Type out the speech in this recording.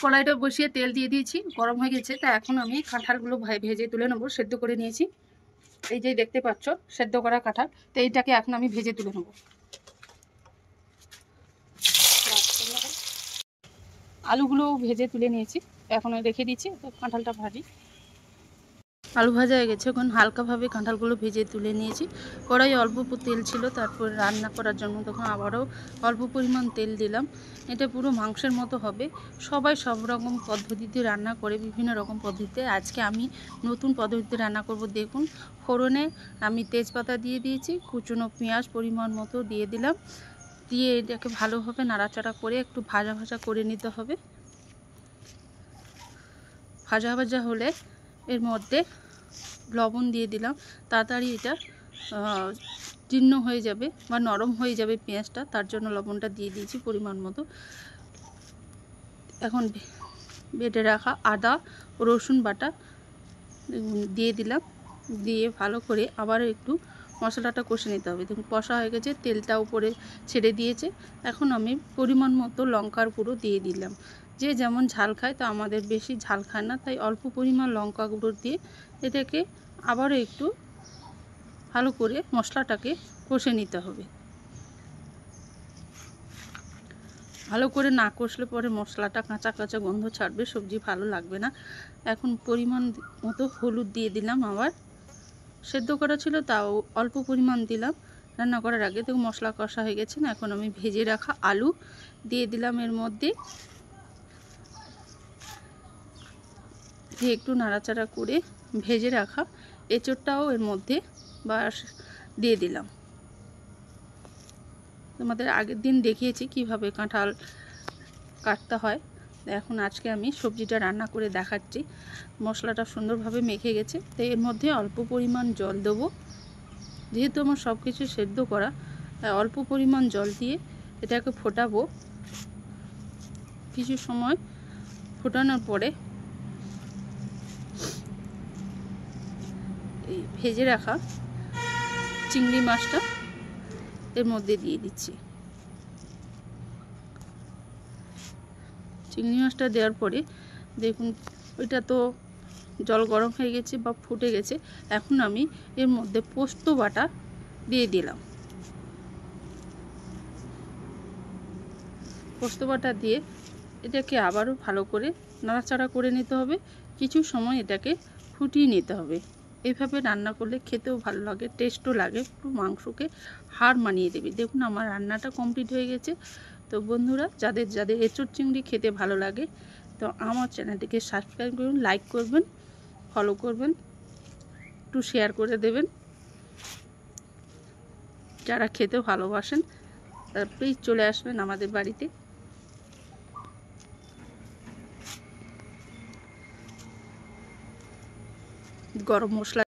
কড়াইটা বসিয়ে তেল দিয়ে দিয়েছি, গরম হয়ে গেছে। তা এখন আমি কাঁঠালগুলো ভেজে তুলে নেবো। সেদ্ধ করে নিয়েছি, এই যে দেখতে পাচ্ছ সেদ্ধ করা কাঁঠাল। তো এইটাকে এখন আমি ভেজে তুলে নেবো। আলুগুলো ভেজে তুলে নিয়েছি, এখন রেখে দিচ্ছি। তো কাঁঠালটা ভাজি, আলু ভাজা হয়ে গেছে। এখন হালকাভাবে কাঁঠালগুলো ভেজে তুলে নিয়েছি। কড়াই অল্প তেল ছিল, তারপর রান্না করার জন্য তখন আবারও অল্প পরিমাণ তেল দিলাম। এটা পুরো মাংসের মতো হবে। সবাই সব রকম পদ্ধতিতে রান্না করে, বিভিন্ন রকম পদ্ধতিতে। আজকে আমি নতুন পদ্ধতিতে রান্না করব। দেখুন, ফোড়নে আমি তেজপাতা দিয়ে দিয়েছি, কুচনো পেঁয়াজ পরিমাণ মতো দিয়ে দিলাম। দিয়ে এটাকে ভালোভাবে নাড়াচাড়া করে একটু ভাজা ভাজা করে নিতে হবে। ভাজা ভাজা হলে এর মধ্যে লবণ দিয়ে দিলাম। তাড়াতাড়ি এটা জীর্ণ হয়ে যাবে বা নরম হয়ে যাবে পেঁয়াজটা, তার জন্য লবণটা দিয়ে দিয়েছি পরিমাণ মতো। এখন বেটে রাখা আদা রসুন বাটা দিয়ে দিলাম। দিয়ে ভালো করে আবার একটু মশলাটা কষে নিতে হবে। দেখুন কষা হয়ে গেছে, তেলটা উপরে ছেড়ে দিয়েছে। এখন আমি পরিমাণ মতো লঙ্কার গুঁড়ো দিয়ে দিলাম। যে যেমন ঝাল খায়, তো আমাদের বেশি ঝাল খায় না, তাই অল্প পরিমাণ লঙ্কা গুঁড়ো দিয়ে এটাকে আবারও একটু ভালো করে মশলাটাকে কষে নিতে হবে। ভালো করে না কষলে পরে মশলাটা কাঁচা কাঁচা গন্ধ ছাড়বে, সবজি ভালো লাগবে না। এখন পরিমাণ মতো হলুদ দিয়ে দিলাম। আবার সেদ্ধ করা ছিল, তাও অল্প পরিমাণ দিলাম রান্না করার আগে। তো মশলা কষা হয়ে গেছে না, এখন আমি ভেজে রাখা আলু দিয়ে দিলাম এর মধ্যে। দিয়ে একটু নাড়াচাড়া করে ভেজে রাখা এঁচোড়টাও এর মধ্যে দিয়ে দিলাম। তোমাদের আগের দিন দেখিয়েছি কিভাবে কাঁঠাল কাটতে হয়। এখন আজকে আমি সবজিটা রান্না করে দেখাচ্ছি। মশলাটা সুন্দরভাবে মেখে গেছে, তো এর মধ্যে অল্প পরিমাণ জল দেবো। যেহেতু আমার সব কিছু সেদ্ধ করা, তাই অল্প পরিমাণ জল দিয়ে এটাকে ফোটাবো। কিছু সময় ফোটানোর পরে এই ভেজে রাখা চিংড়ি মাছটা এর মধ্যে দিয়ে দিচ্ছি। চিংড়ি মাছটা দেওয়ার পরে দেখুন ওইটা তো জল গরম হয়ে গেছে বা ফুটে গেছে। এখন আমি এর মধ্যে পোস্ত বাটা দিয়ে দিলাম। পোস্ত বাটা দিয়ে এটাকে আবারও ভালো করে নাড়াচাড়া করে নিতে হবে। কিছু সময় এটাকে ফুটিয়ে নিতে হবে। এইভাবে রান্না করলে খেতেও ভালো লাগে, টেস্টও লাগে, পুরো মাংসকে হাড় মানিয়ে দেবে। দেখুন আমার রান্নাটা কমপ্লিট হয়ে গেছে। তো বন্ধুরা, যাদের যাদের এঁচোড় চিংড়ি খেতে ভালো লাগে, তো আমার চ্যানেলটিকে সাবস্ক্রাইব করুন, লাইক করবেন, ফলো করবেন, একটু শেয়ার করে দেবেন। যারা খেতে ভালোবাসেন তারা প্লিজ চলে আসবেন আমাদের বাড়িতে। গরম মশলা